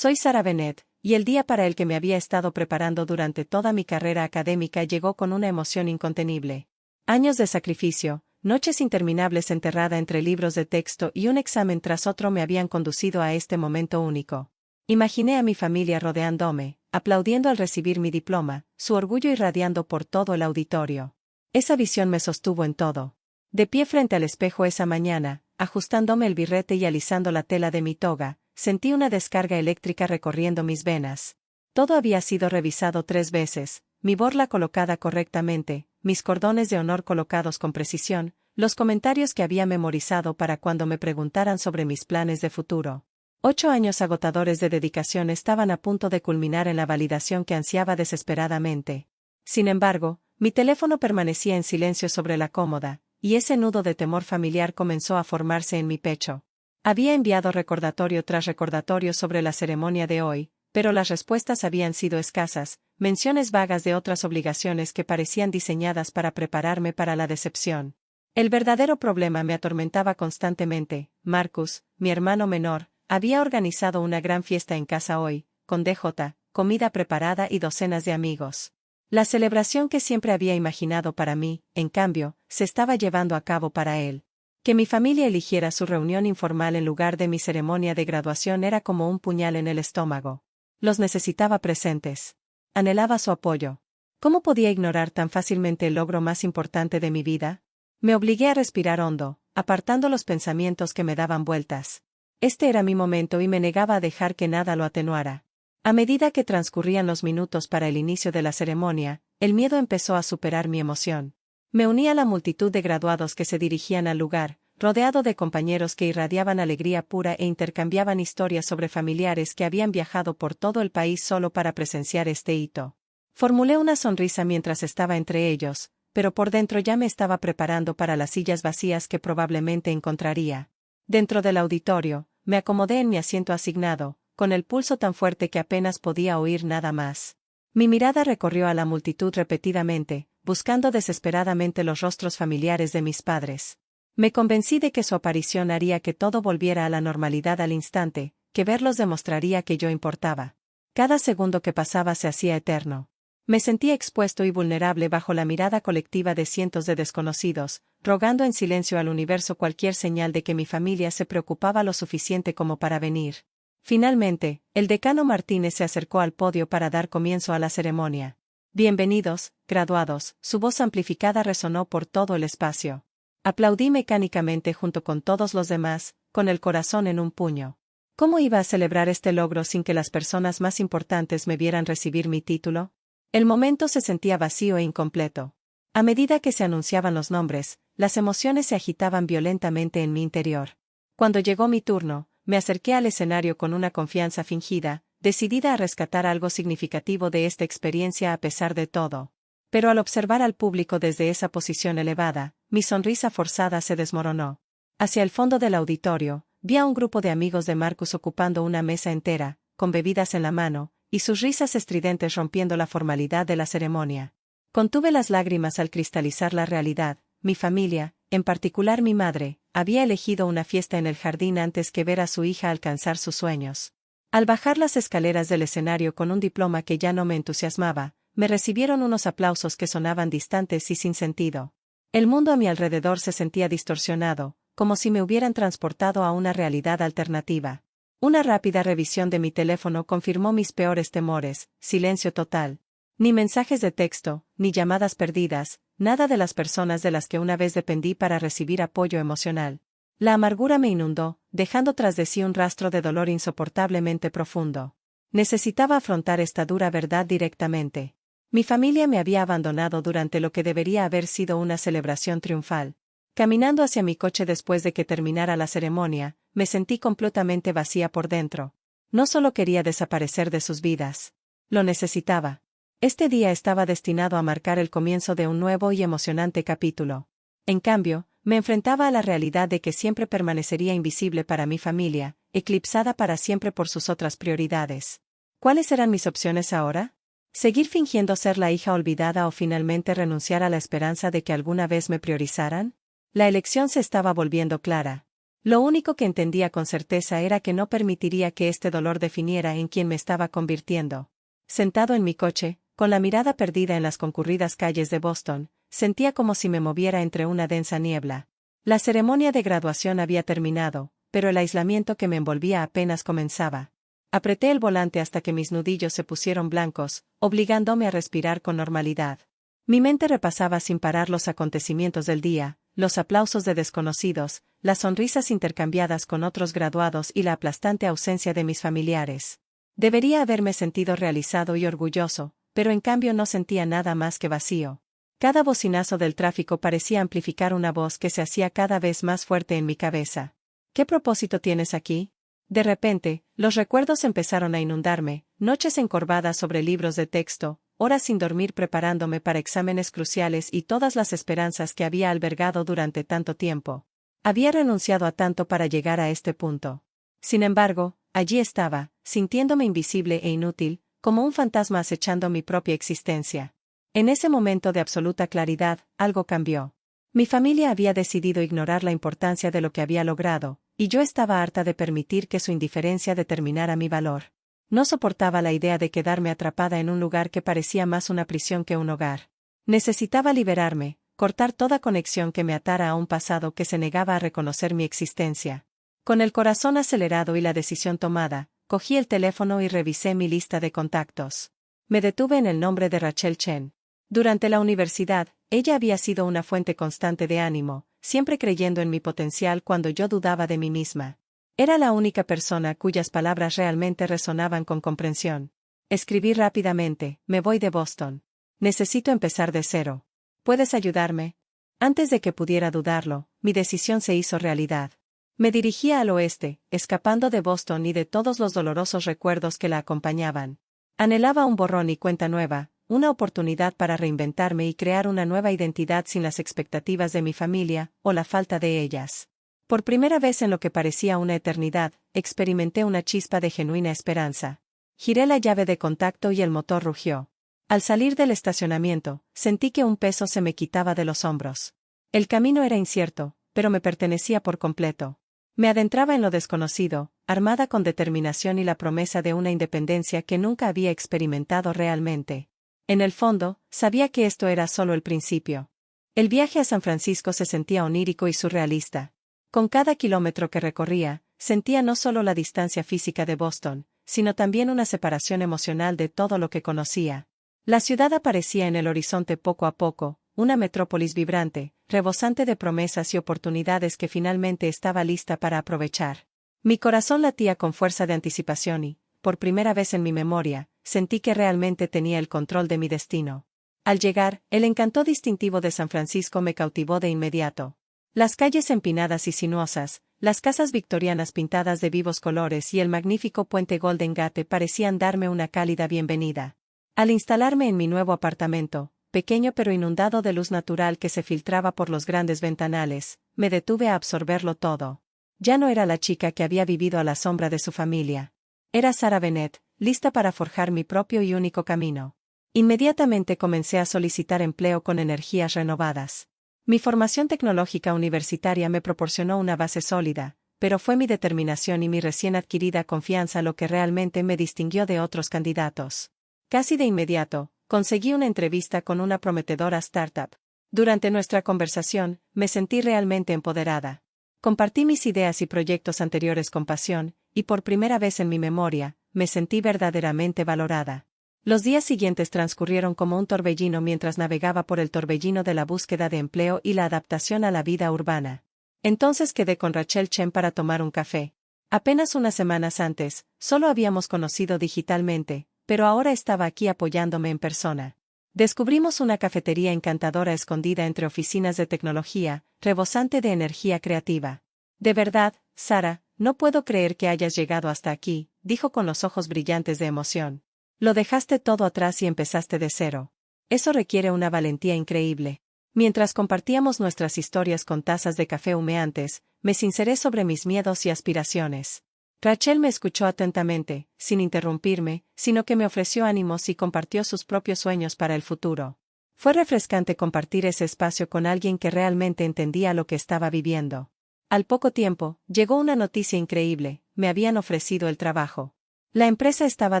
Soy Sara Bennett, y el día para el que me había estado preparando durante toda mi carrera académica llegó con una emoción incontenible. Años de sacrificio, noches interminables enterrada entre libros de texto y un examen tras otro me habían conducido a este momento único. Imaginé a mi familia rodeándome, aplaudiendo al recibir mi diploma, su orgullo irradiando por todo el auditorio. Esa visión me sostuvo en todo. De pie frente al espejo esa mañana, ajustándome el birrete y alisando la tela de mi toga, sentí una descarga eléctrica recorriendo mis venas. Todo había sido revisado 3 veces, mi borla colocada correctamente, mis cordones de honor colocados con precisión, los comentarios que había memorizado para cuando me preguntaran sobre mis planes de futuro. 8 años agotadores de dedicación estaban a punto de culminar en la validación que ansiaba desesperadamente. Sin embargo, mi teléfono permanecía en silencio sobre la cómoda, y ese nudo de temor familiar comenzó a formarse en mi pecho. Había enviado recordatorio tras recordatorio sobre la ceremonia de hoy, pero las respuestas habían sido escasas, menciones vagas de otras obligaciones que parecían diseñadas para prepararme para la decepción. El verdadero problema me atormentaba constantemente. Marcus, mi hermano menor, había organizado una gran fiesta en casa hoy, con DJ, comida preparada y docenas de amigos. La celebración que siempre había imaginado para mí, en cambio, se estaba llevando a cabo para él. Que mi familia eligiera su reunión informal en lugar de mi ceremonia de graduación era como un puñal en el estómago. Los necesitaba presentes. Anhelaba su apoyo. ¿Cómo podía ignorar tan fácilmente el logro más importante de mi vida? Me obligué a respirar hondo, apartando los pensamientos que me daban vueltas. Este era mi momento y me negaba a dejar que nada lo atenuara. A medida que transcurrían los minutos para el inicio de la ceremonia, el miedo empezó a superar mi emoción. Me uní a la multitud de graduados que se dirigían al lugar, rodeado de compañeros que irradiaban alegría pura e intercambiaban historias sobre familiares que habían viajado por todo el país solo para presenciar este hito. Formulé una sonrisa mientras estaba entre ellos, pero por dentro ya me estaba preparando para las sillas vacías que probablemente encontraría. Dentro del auditorio, me acomodé en mi asiento asignado, con el pulso tan fuerte que apenas podía oír nada más. Mi mirada recorrió a la multitud repetidamente, buscando desesperadamente los rostros familiares de mis padres. Me convencí de que su aparición haría que todo volviera a la normalidad al instante, que verlos demostraría que yo importaba. Cada segundo que pasaba se hacía eterno. Me sentía expuesto y vulnerable bajo la mirada colectiva de cientos de desconocidos, rogando en silencio al universo cualquier señal de que mi familia se preocupaba lo suficiente como para venir. Finalmente, el decano Martínez se acercó al podio para dar comienzo a la ceremonia. Bienvenidos, graduados, su voz amplificada resonó por todo el espacio. Aplaudí mecánicamente junto con todos los demás, con el corazón en un puño. ¿Cómo iba a celebrar este logro sin que las personas más importantes me vieran recibir mi título? El momento se sentía vacío e incompleto. A medida que se anunciaban los nombres, las emociones se agitaban violentamente en mi interior. Cuando llegó mi turno, me acerqué al escenario con una confianza fingida, decidida a rescatar algo significativo de esta experiencia a pesar de todo. Pero al observar al público desde esa posición elevada, mi sonrisa forzada se desmoronó. Hacia el fondo del auditorio, vi a un grupo de amigos de Marcus ocupando una mesa entera, con bebidas en la mano, y sus risas estridentes rompiendo la formalidad de la ceremonia. Contuve las lágrimas al cristalizar la realidad. Mi familia, en particular mi madre, había elegido una fiesta en el jardín antes que ver a su hija alcanzar sus sueños. Al bajar las escaleras del escenario con un diploma que ya no me entusiasmaba, me recibieron unos aplausos que sonaban distantes y sin sentido. El mundo a mi alrededor se sentía distorsionado, como si me hubieran transportado a una realidad alternativa. Una rápida revisión de mi teléfono confirmó mis peores temores: silencio total. Ni mensajes de texto, ni llamadas perdidas, nada de las personas de las que una vez dependí para recibir apoyo emocional. La amargura me inundó, dejando tras de sí un rastro de dolor insoportablemente profundo. Necesitaba afrontar esta dura verdad directamente. Mi familia me había abandonado durante lo que debería haber sido una celebración triunfal. Caminando hacia mi coche después de que terminara la ceremonia, me sentí completamente vacía por dentro. No solo quería desaparecer de sus vidas. Lo necesitaba. Este día estaba destinado a marcar el comienzo de un nuevo y emocionante capítulo. En cambio, me enfrentaba a la realidad de que siempre permanecería invisible para mi familia, eclipsada para siempre por sus otras prioridades. ¿Cuáles eran mis opciones ahora? ¿Seguir fingiendo ser la hija olvidada o finalmente renunciar a la esperanza de que alguna vez me priorizaran? La elección se estaba volviendo clara. Lo único que entendía con certeza era que no permitiría que este dolor definiera en quien me estaba convirtiendo. Sentado en mi coche, con la mirada perdida en las concurridas calles de Boston, sentía como si me moviera entre una densa niebla. La ceremonia de graduación había terminado, pero el aislamiento que me envolvía apenas comenzaba. Apreté el volante hasta que mis nudillos se pusieron blancos, obligándome a respirar con normalidad. Mi mente repasaba sin parar los acontecimientos del día, los aplausos de desconocidos, las sonrisas intercambiadas con otros graduados y la aplastante ausencia de mis familiares. Debería haberme sentido realizado y orgulloso, pero en cambio no sentía nada más que vacío. Cada bocinazo del tráfico parecía amplificar una voz que se hacía cada vez más fuerte en mi cabeza. ¿Qué propósito tienes aquí? De repente, los recuerdos empezaron a inundarme, noches encorvadas sobre libros de texto, horas sin dormir preparándome para exámenes cruciales y todas las esperanzas que había albergado durante tanto tiempo. Había renunciado a tanto para llegar a este punto. Sin embargo, allí estaba, sintiéndome invisible e inútil, como un fantasma acechando mi propia existencia. En ese momento de absoluta claridad, algo cambió. Mi familia había decidido ignorar la importancia de lo que había logrado, y yo estaba harta de permitir que su indiferencia determinara mi valor. No soportaba la idea de quedarme atrapada en un lugar que parecía más una prisión que un hogar. Necesitaba liberarme, cortar toda conexión que me atara a un pasado que se negaba a reconocer mi existencia. Con el corazón acelerado y la decisión tomada, cogí el teléfono y revisé mi lista de contactos. Me detuve en el nombre de Rachel Chen. Durante la universidad, ella había sido una fuente constante de ánimo, siempre creyendo en mi potencial cuando yo dudaba de mí misma. Era la única persona cuyas palabras realmente resonaban con comprensión. Escribí rápidamente: me voy de Boston. Necesito empezar de cero. ¿Puedes ayudarme? Antes de que pudiera dudarlo, mi decisión se hizo realidad. Me dirigía al oeste, escapando de Boston y de todos los dolorosos recuerdos que la acompañaban. Anhelaba un borrón y cuenta nueva, una oportunidad para reinventarme y crear una nueva identidad sin las expectativas de mi familia, o la falta de ellas. Por primera vez en lo que parecía una eternidad, experimenté una chispa de genuina esperanza. Giré la llave de contacto y el motor rugió. Al salir del estacionamiento, sentí que un peso se me quitaba de los hombros. El camino era incierto, pero me pertenecía por completo. Me adentraba en lo desconocido, armada con determinación y la promesa de una independencia que nunca había experimentado realmente. En el fondo, sabía que esto era solo el principio. El viaje a San Francisco se sentía onírico y surrealista. Con cada kilómetro que recorría, sentía no solo la distancia física de Boston, sino también una separación emocional de todo lo que conocía. La ciudad aparecía en el horizonte poco a poco, una metrópolis vibrante, rebosante de promesas y oportunidades que finalmente estaba lista para aprovechar. Mi corazón latía con fuerza de anticipación y, por primera vez en mi memoria, sentí que realmente tenía el control de mi destino. Al llegar, el encanto distintivo de San Francisco me cautivó de inmediato. Las calles empinadas y sinuosas, las casas victorianas pintadas de vivos colores y el magnífico puente Golden Gate parecían darme una cálida bienvenida. Al instalarme en mi nuevo apartamento, pequeño pero inundado de luz natural que se filtraba por los grandes ventanales, me detuve a absorberlo todo. Ya no era la chica que había vivido a la sombra de su familia. Era Sarah Bennett, lista para forjar mi propio y único camino. Inmediatamente comencé a solicitar empleo con energías renovadas. Mi formación tecnológica universitaria me proporcionó una base sólida, pero fue mi determinación y mi recién adquirida confianza lo que realmente me distinguió de otros candidatos. Casi de inmediato, conseguí una entrevista con una prometedora startup. Durante nuestra conversación, me sentí realmente empoderada. Compartí mis ideas y proyectos anteriores con pasión, y por primera vez en mi memoria, me sentí verdaderamente valorada. Los días siguientes transcurrieron como un torbellino mientras navegaba por el torbellino de la búsqueda de empleo y la adaptación a la vida urbana. Entonces quedé con Rachel Chen para tomar un café. Apenas unas semanas antes, solo habíamos conocido digitalmente, pero ahora estaba aquí apoyándome en persona. Descubrimos una cafetería encantadora escondida entre oficinas de tecnología, rebosante de energía creativa. De verdad, Sarah, no puedo creer que hayas llegado hasta aquí, dijo con los ojos brillantes de emoción. Lo dejaste todo atrás y empezaste de cero. Eso requiere una valentía increíble. Mientras compartíamos nuestras historias con tazas de café humeantes, me sinceré sobre mis miedos y aspiraciones. Rachel me escuchó atentamente, sin interrumpirme, sino que me ofreció ánimos y compartió sus propios sueños para el futuro. Fue refrescante compartir ese espacio con alguien que realmente entendía lo que estaba viviendo. Al poco tiempo, llegó una noticia increíble: me habían ofrecido el trabajo. La empresa estaba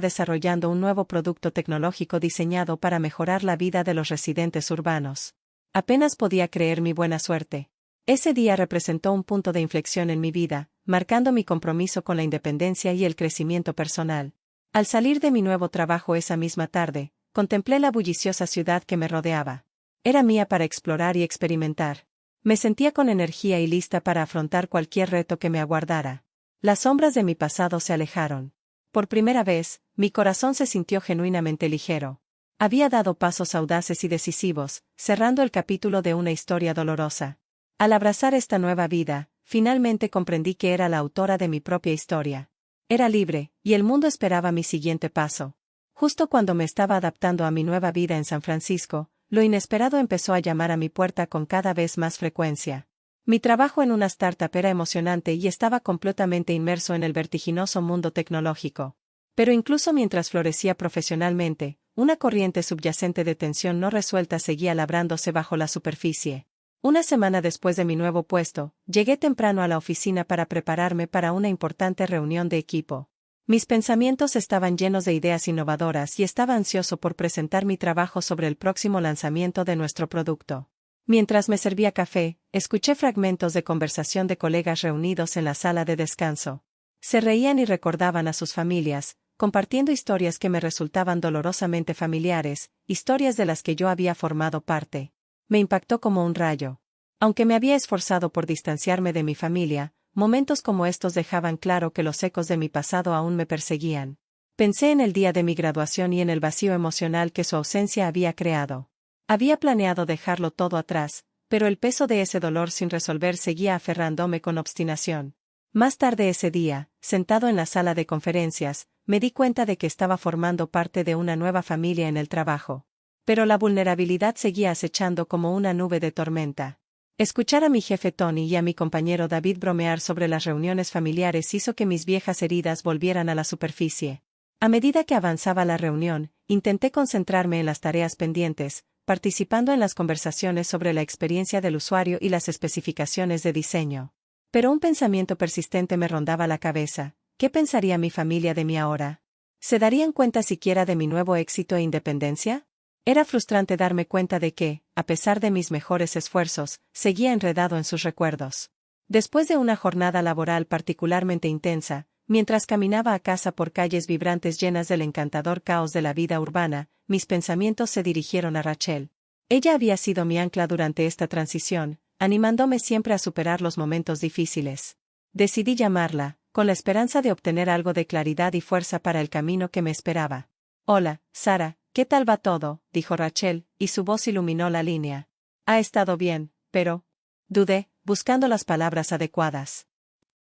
desarrollando un nuevo producto tecnológico diseñado para mejorar la vida de los residentes urbanos. Apenas podía creer mi buena suerte. Ese día representó un punto de inflexión en mi vida, marcando mi compromiso con la independencia y el crecimiento personal. Al salir de mi nuevo trabajo esa misma tarde, contemplé la bulliciosa ciudad que me rodeaba. Era mía para explorar y experimentar. Me sentía con energía y lista para afrontar cualquier reto que me aguardara. Las sombras de mi pasado se alejaron. Por primera vez, mi corazón se sintió genuinamente ligero. Había dado pasos audaces y decisivos, cerrando el capítulo de una historia dolorosa. Al abrazar esta nueva vida, finalmente comprendí que era la autora de mi propia historia. Era libre, y el mundo esperaba mi siguiente paso. Justo cuando me estaba adaptando a mi nueva vida en San Francisco, lo inesperado empezó a llamar a mi puerta con cada vez más frecuencia. Mi trabajo en una startup era emocionante y estaba completamente inmerso en el vertiginoso mundo tecnológico. Pero incluso mientras florecía profesionalmente, una corriente subyacente de tensión no resuelta seguía labrándose bajo la superficie. Una semana después de mi nuevo puesto, llegué temprano a la oficina para prepararme para una importante reunión de equipo. Mis pensamientos estaban llenos de ideas innovadoras y estaba ansioso por presentar mi trabajo sobre el próximo lanzamiento de nuestro producto. Mientras me servía café, escuché fragmentos de conversación de colegas reunidos en la sala de descanso. Se reían y recordaban a sus familias, compartiendo historias que me resultaban dolorosamente familiares, historias de las que yo había formado parte. Me impactó como un rayo. Aunque me había esforzado por distanciarme de mi familia, momentos como estos dejaban claro que los ecos de mi pasado aún me perseguían. Pensé en el día de mi graduación y en el vacío emocional que su ausencia había creado. Había planeado dejarlo todo atrás, pero el peso de ese dolor sin resolver seguía aferrándome con obstinación. Más tarde ese día, sentado en la sala de conferencias, me di cuenta de que estaba formando parte de una nueva familia en el trabajo. Pero la vulnerabilidad seguía acechando como una nube de tormenta. Escuchar a mi jefe Tony y a mi compañero David bromear sobre las reuniones familiares hizo que mis viejas heridas volvieran a la superficie. A medida que avanzaba la reunión, intenté concentrarme en las tareas pendientes, participando en las conversaciones sobre la experiencia del usuario y las especificaciones de diseño. Pero un pensamiento persistente me rondaba la cabeza: ¿qué pensaría mi familia de mí ahora? ¿Se darían cuenta siquiera de mi nuevo éxito e independencia? Era frustrante darme cuenta de que, a pesar de mis mejores esfuerzos, seguía enredado en sus recuerdos. Después de una jornada laboral particularmente intensa, mientras caminaba a casa por calles vibrantes llenas del encantador caos de la vida urbana, mis pensamientos se dirigieron a Rachel. Ella había sido mi ancla durante esta transición, animándome siempre a superar los momentos difíciles. Decidí llamarla, con la esperanza de obtener algo de claridad y fuerza para el camino que me esperaba. «Hola, Sara, ¿qué tal va todo?», dijo Rachel, y su voz iluminó la línea. «Ha estado bien, pero…», dudé, buscando las palabras adecuadas.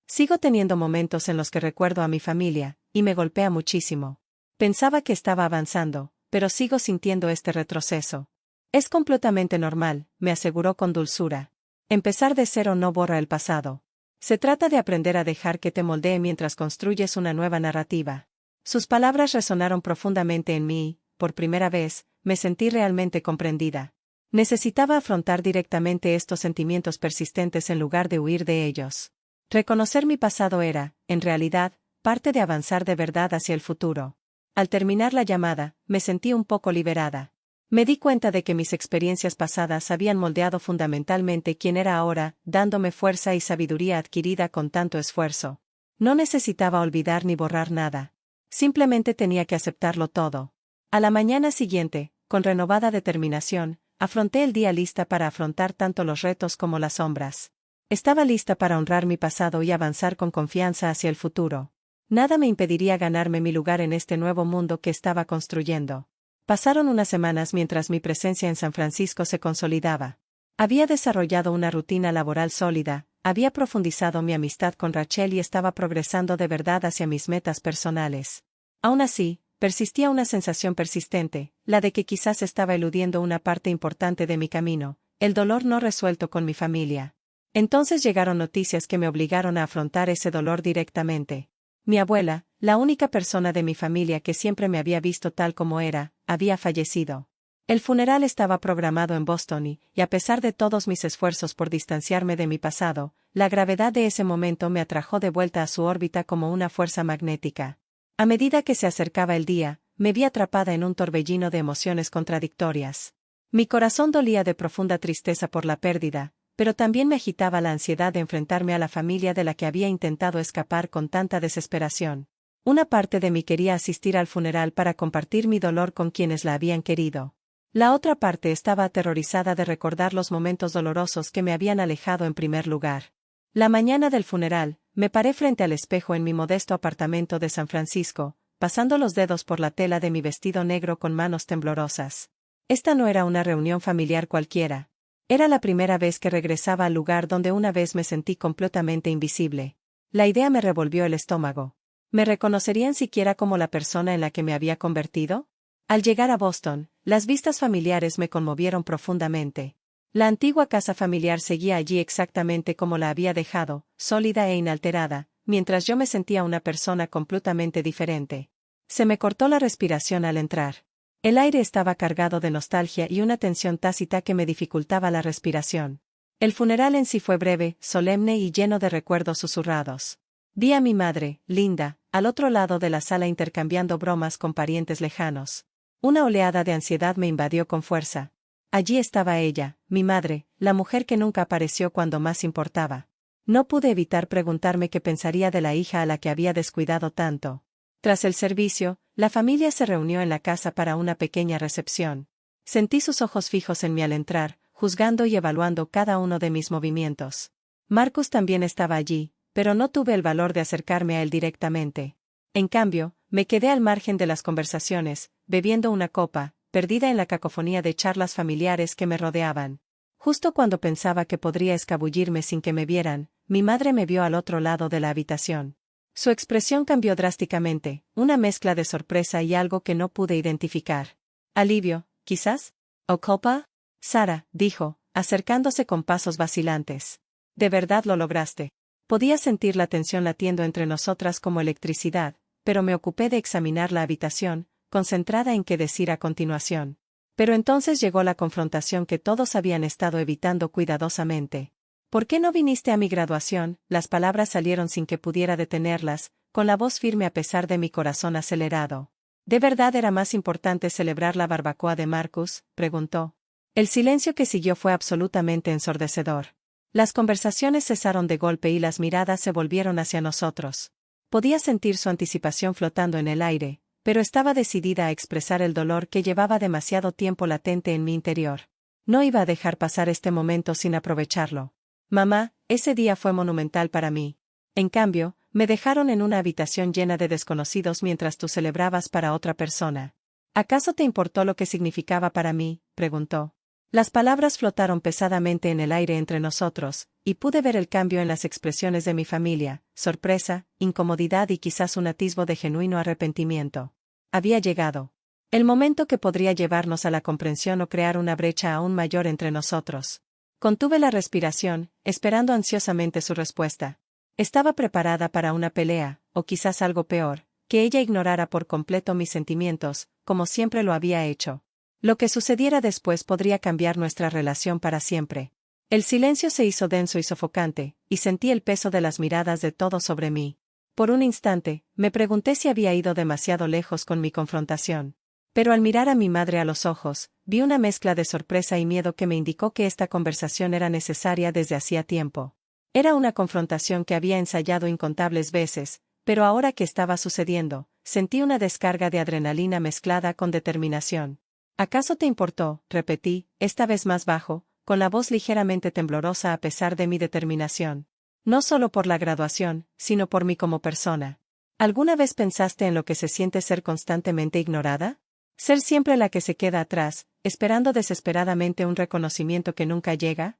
Sigo teniendo momentos en los que recuerdo a mi familia, y me golpea muchísimo. Pensaba que estaba avanzando, pero sigo sintiendo este retroceso. Es completamente normal, me aseguró con dulzura. Empezar de cero no borra el pasado. Se trata de aprender a dejar que te moldee mientras construyes una nueva narrativa. Sus palabras resonaron profundamente en mí, y, por primera vez, me sentí realmente comprendida. Necesitaba afrontar directamente estos sentimientos persistentes en lugar de huir de ellos. Reconocer mi pasado era, en realidad, parte de avanzar de verdad hacia el futuro. Al terminar la llamada, me sentí un poco liberada. Me di cuenta de que mis experiencias pasadas habían moldeado fundamentalmente quién era ahora, dándome fuerza y sabiduría adquirida con tanto esfuerzo. No necesitaba olvidar ni borrar nada. Simplemente tenía que aceptarlo todo. A la mañana siguiente, con renovada determinación, afronté el día lista para afrontar tanto los retos como las sombras. Estaba lista para honrar mi pasado y avanzar con confianza hacia el futuro. Nada me impediría ganarme mi lugar en este nuevo mundo que estaba construyendo. Pasaron unas semanas mientras mi presencia en San Francisco se consolidaba. Había desarrollado una rutina laboral sólida, había profundizado mi amistad con Rachel y estaba progresando de verdad hacia mis metas personales. Aún así, persistía una sensación persistente, la de que quizás estaba eludiendo una parte importante de mi camino, el dolor no resuelto con mi familia. Entonces llegaron noticias que me obligaron a afrontar ese dolor directamente. Mi abuela, la única persona de mi familia que siempre me había visto tal como era, había fallecido. El funeral estaba programado en Boston y a pesar de todos mis esfuerzos por distanciarme de mi pasado, la gravedad de ese momento me atrajo de vuelta a su órbita como una fuerza magnética. A medida que se acercaba el día, me vi atrapada en un torbellino de emociones contradictorias. Mi corazón dolía de profunda tristeza por la pérdida, pero también me agitaba la ansiedad de enfrentarme a la familia de la que había intentado escapar con tanta desesperación. Una parte de mí quería asistir al funeral para compartir mi dolor con quienes la habían querido. La otra parte estaba aterrorizada de recordar los momentos dolorosos que me habían alejado en primer lugar. La mañana del funeral, me paré frente al espejo en mi modesto apartamento de San Francisco, pasando los dedos por la tela de mi vestido negro con manos temblorosas. Esta no era una reunión familiar cualquiera. Era la primera vez que regresaba al lugar donde una vez me sentí completamente invisible. La idea me revolvió el estómago. ¿Me reconocerían siquiera como la persona en la que me había convertido? Al llegar a Boston, las vistas familiares me conmovieron profundamente. La antigua casa familiar seguía allí exactamente como la había dejado, sólida e inalterada, mientras yo me sentía una persona completamente diferente. Se me cortó la respiración al entrar. El aire estaba cargado de nostalgia y una tensión tácita que me dificultaba la respiración. El funeral en sí fue breve, solemne y lleno de recuerdos susurrados. Vi a mi madre, Linda, al otro lado de la sala intercambiando bromas con parientes lejanos. Una oleada de ansiedad me invadió con fuerza. Allí estaba ella, mi madre, la mujer que nunca apareció cuando más importaba. No pude evitar preguntarme qué pensaría de la hija a la que había descuidado tanto. Tras el servicio, la familia se reunió en la casa para una pequeña recepción. Sentí sus ojos fijos en mí al entrar, juzgando y evaluando cada uno de mis movimientos. Marcus también estaba allí, pero no tuve el valor de acercarme a él directamente. En cambio, me quedé al margen de las conversaciones, bebiendo una copa, perdida en la cacofonía de charlas familiares que me rodeaban. Justo cuando pensaba que podría escabullirme sin que me vieran, mi madre me vio al otro lado de la habitación. Su expresión cambió drásticamente, una mezcla de sorpresa y algo que no pude identificar. ¿Alivio, quizás? ¿O culpa? Sara, dijo, acercándose con pasos vacilantes. ¿De verdad lo lograste? Podía sentir la tensión latiendo entre nosotras como electricidad, pero me ocupé de examinar la habitación, concentrada en qué decir a continuación. Pero entonces llegó la confrontación que todos habían estado evitando cuidadosamente. ¿Por qué no viniste a mi graduación? Las palabras salieron sin que pudiera detenerlas, con la voz firme a pesar de mi corazón acelerado. ¿De verdad era más importante celebrar la barbacoa de Marcus?, preguntó. El silencio que siguió fue absolutamente ensordecedor. Las conversaciones cesaron de golpe y las miradas se volvieron hacia nosotros. Podía sentir su anticipación flotando en el aire, pero estaba decidida a expresar el dolor que llevaba demasiado tiempo latente en mi interior. No iba a dejar pasar este momento sin aprovecharlo. Mamá, ese día fue monumental para mí. En cambio, me dejaron en una habitación llena de desconocidos mientras tú celebrabas para otra persona. ¿Acaso te importó lo que significaba para mí?, preguntó. Las palabras flotaron pesadamente en el aire entre nosotros, y pude ver el cambio en las expresiones de mi familia, sorpresa, incomodidad y quizás un atisbo de genuino arrepentimiento. Había llegado. El momento que podría llevarnos a la comprensión o crear una brecha aún mayor entre nosotros. Contuve la respiración, esperando ansiosamente su respuesta. Estaba preparada para una pelea, o quizás algo peor, que ella ignorara por completo mis sentimientos, como siempre lo había hecho. Lo que sucediera después podría cambiar nuestra relación para siempre. El silencio se hizo denso y sofocante, y sentí el peso de las miradas de todos sobre mí. Por un instante, me pregunté si había ido demasiado lejos con mi confrontación. Pero al mirar a mi madre a los ojos, vi una mezcla de sorpresa y miedo que me indicó que esta conversación era necesaria desde hacía tiempo. Era una confrontación que había ensayado incontables veces, pero ahora que estaba sucediendo, sentí una descarga de adrenalina mezclada con determinación. ¿Acaso te importó?, repetí, esta vez más bajo, con la voz ligeramente temblorosa a pesar de mi determinación. No solo por la graduación, sino por mí como persona. ¿Alguna vez pensaste en lo que se siente ser constantemente ignorada? Ser siempre la que se queda atrás, esperando desesperadamente un reconocimiento que nunca llega.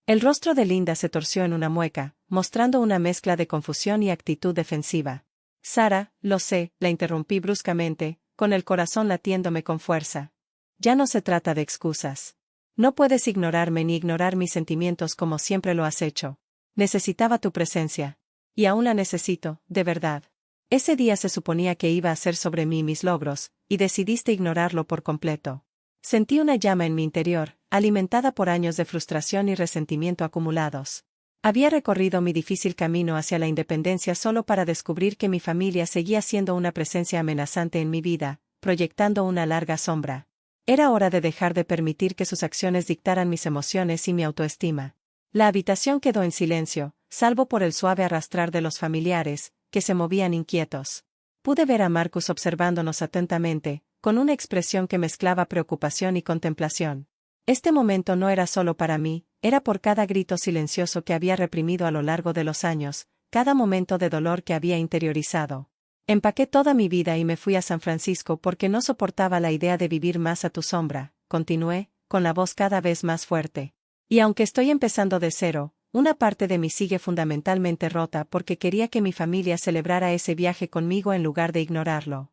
El rostro de Linda se torció en una mueca, mostrando una mezcla de confusión y actitud defensiva. Sara, lo sé, la interrumpí bruscamente, con el corazón latiéndome con fuerza. Ya no se trata de excusas. No puedes ignorarme ni ignorar mis sentimientos como siempre lo has hecho. Necesitaba tu presencia. Y aún la necesito, de verdad. Ese día se suponía que iba a ser sobre mí mis logros, y decidiste ignorarlo por completo. Sentí una llama en mi interior, alimentada por años de frustración y resentimiento acumulados. Había recorrido mi difícil camino hacia la independencia solo para descubrir que mi familia seguía siendo una presencia amenazante en mi vida, proyectando una larga sombra. Era hora de dejar de permitir que sus acciones dictaran mis emociones y mi autoestima. La habitación quedó en silencio, salvo por el suave arrastrar de los familiares, que se movían inquietos. Pude ver a Marcus observándonos atentamente, con una expresión que mezclaba preocupación y contemplación. Este momento no era solo para mí, era por cada grito silencioso que había reprimido a lo largo de los años, cada momento de dolor que había interiorizado. Empaqué toda mi vida y me fui a San Francisco porque no soportaba la idea de vivir más a tu sombra, continué, con la voz cada vez más fuerte. Y aunque estoy empezando de cero, una parte de mí sigue fundamentalmente rota porque quería que mi familia celebrara ese viaje conmigo en lugar de ignorarlo.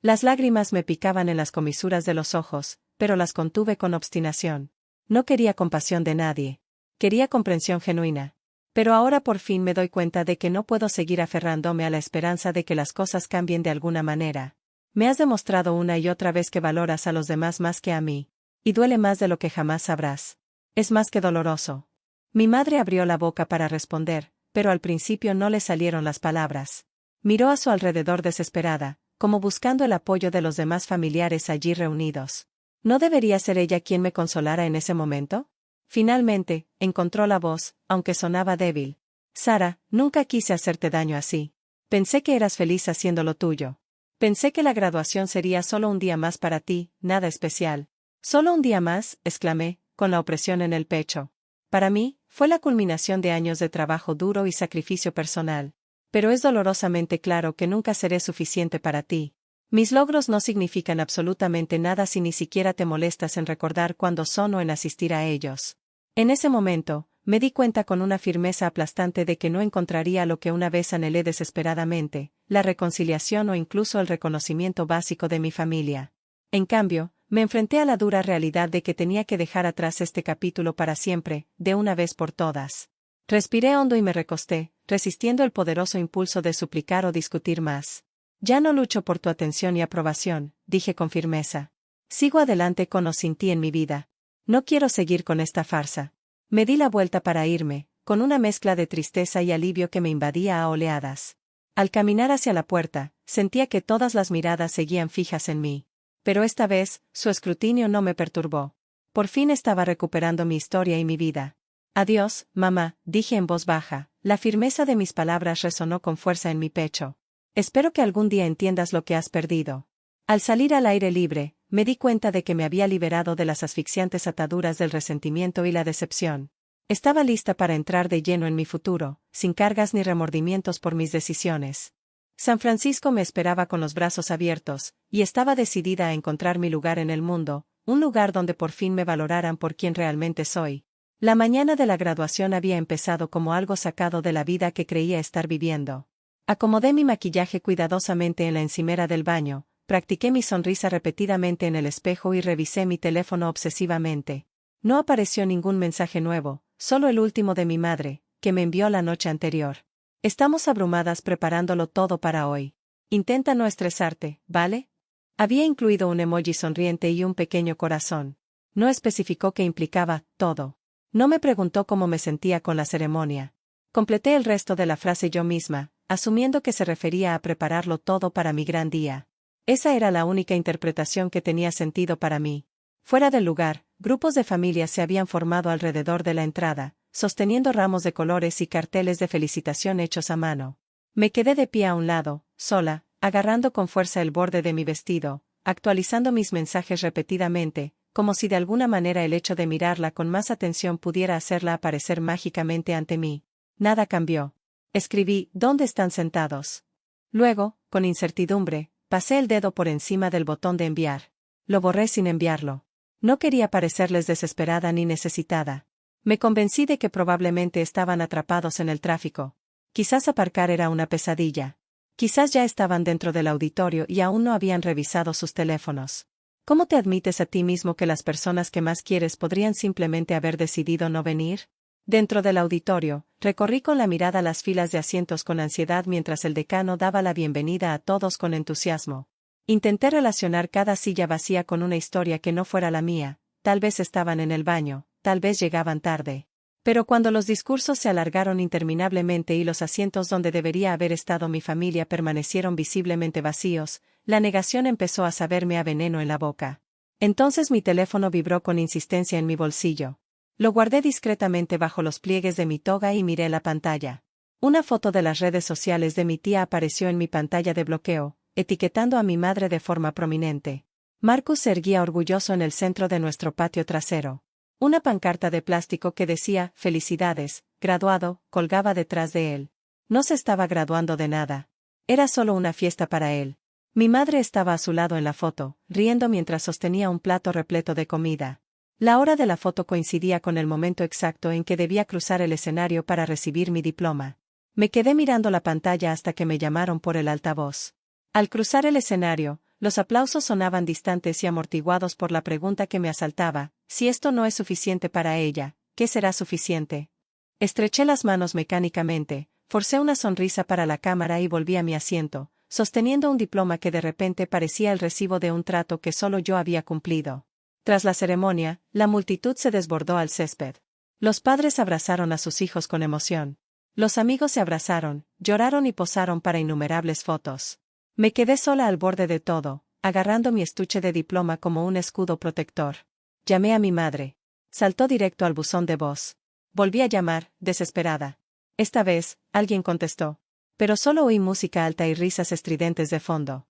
Las lágrimas me picaban en las comisuras de los ojos, pero las contuve con obstinación. No quería compasión de nadie. Quería comprensión genuina. Pero ahora por fin me doy cuenta de que no puedo seguir aferrándome a la esperanza de que las cosas cambien de alguna manera. Me has demostrado una y otra vez que valoras a los demás más que a mí. Y duele más de lo que jamás sabrás. Es más que doloroso. Mi madre abrió la boca para responder, pero al principio no le salieron las palabras. Miró a su alrededor desesperada, como buscando el apoyo de los demás familiares allí reunidos. ¿No debería ser ella quien me consolara en ese momento? Finalmente, encontró la voz, aunque sonaba débil. Sara, nunca quise hacerte daño así. Pensé que eras feliz haciendo lo tuyo. Pensé que la graduación sería solo un día más para ti, nada especial. ¿Solo un día más?, exclamé, con la opresión en el pecho. Para mí, fue la culminación de años de trabajo duro y sacrificio personal. Pero es dolorosamente claro que nunca seré suficiente para ti. Mis logros no significan absolutamente nada si ni siquiera te molestas en recordar cuándo son o en asistir a ellos. En ese momento, me di cuenta con una firmeza aplastante de que no encontraría lo que una vez anhelé desesperadamente, la reconciliación o incluso el reconocimiento básico de mi familia. En cambio, me enfrenté a la dura realidad de que tenía que dejar atrás este capítulo para siempre, de una vez por todas. Respiré hondo y me recosté, resistiendo el poderoso impulso de suplicar o discutir más. Ya no lucho por tu atención y aprobación, dije con firmeza. Sigo adelante con o sin ti en mi vida. No quiero seguir con esta farsa. Me di la vuelta para irme, con una mezcla de tristeza y alivio que me invadía a oleadas. Al caminar hacia la puerta, sentía que todas las miradas seguían fijas en mí. Pero esta vez, su escrutinio no me perturbó. Por fin estaba recuperando mi historia y mi vida. Adiós, mamá, dije en voz baja. La firmeza de mis palabras resonó con fuerza en mi pecho. Espero que algún día entiendas lo que has perdido. Al salir al aire libre, me di cuenta de que me había liberado de las asfixiantes ataduras del resentimiento y la decepción. Estaba lista para entrar de lleno en mi futuro, sin cargas ni remordimientos por mis decisiones. San Francisco me esperaba con los brazos abiertos, y estaba decidida a encontrar mi lugar en el mundo, un lugar donde por fin me valoraran por quien realmente soy. La mañana de la graduación había empezado como algo sacado de la vida que creía estar viviendo. Acomodé mi maquillaje cuidadosamente en la encimera del baño, practiqué mi sonrisa repetidamente en el espejo y revisé mi teléfono obsesivamente. No apareció ningún mensaje nuevo, solo el último de mi madre, que me envió la noche anterior. Estamos abrumadas preparándolo todo para hoy. Intenta no estresarte, ¿vale? Había incluido un emoji sonriente y un pequeño corazón. No especificó qué implicaba todo. No me preguntó cómo me sentía con la ceremonia. Completé el resto de la frase yo misma, asumiendo que se refería a prepararlo todo para mi gran día. Esa era la única interpretación que tenía sentido para mí. Fuera del lugar, grupos de familias se habían formado alrededor de la entrada, sosteniendo ramos de colores y carteles de felicitación hechos a mano. Me quedé de pie a un lado, sola, agarrando con fuerza el borde de mi vestido, actualizando mis mensajes repetidamente, como si de alguna manera el hecho de mirarla con más atención pudiera hacerla aparecer mágicamente ante mí. Nada cambió. Escribí, ¿dónde están sentados? Luego, con incertidumbre, pasé el dedo por encima del botón de enviar. Lo borré sin enviarlo. No quería parecerles desesperada ni necesitada. Me convencí de que probablemente estaban atrapados en el tráfico. Quizás aparcar era una pesadilla. Quizás ya estaban dentro del auditorio y aún no habían revisado sus teléfonos. ¿Cómo te admites a ti mismo que las personas que más quieres podrían simplemente haber decidido no venir? Dentro del auditorio, recorrí con la mirada las filas de asientos con ansiedad mientras el decano daba la bienvenida a todos con entusiasmo. Intenté relacionar cada silla vacía con una historia que no fuera la mía, tal vez estaban en el baño, tal vez llegaban tarde. Pero cuando los discursos se alargaron interminablemente y los asientos donde debería haber estado mi familia permanecieron visiblemente vacíos, la negación empezó a saberme a veneno en la boca. Entonces mi teléfono vibró con insistencia en mi bolsillo. Lo guardé discretamente bajo los pliegues de mi toga y miré la pantalla. Una foto de las redes sociales de mi tía apareció en mi pantalla de bloqueo, etiquetando a mi madre de forma prominente. Marcus se erguía orgulloso en el centro de nuestro patio trasero. Una pancarta de plástico que decía, «Felicidades, graduado», colgaba detrás de él. No se estaba graduando de nada. Era solo una fiesta para él. Mi madre estaba a su lado en la foto, riendo mientras sostenía un plato repleto de comida. La hora de la foto coincidía con el momento exacto en que debía cruzar el escenario para recibir mi diploma. Me quedé mirando la pantalla hasta que me llamaron por el altavoz. Al cruzar el escenario, los aplausos sonaban distantes y amortiguados por la pregunta que me asaltaba: si esto no es suficiente para ella, ¿qué será suficiente? Estreché las manos mecánicamente, forcé una sonrisa para la cámara y volví a mi asiento, sosteniendo un diploma que de repente parecía el recibo de un trato que solo yo había cumplido. Tras la ceremonia, la multitud se desbordó al césped. Los padres abrazaron a sus hijos con emoción. Los amigos se abrazaron, lloraron y posaron para innumerables fotos. Me quedé sola al borde de todo, agarrando mi estuche de diploma como un escudo protector. Llamé a mi madre. Saltó directo al buzón de voz. Volví a llamar, desesperada. Esta vez, alguien contestó. Pero solo oí música alta y risas estridentes de fondo.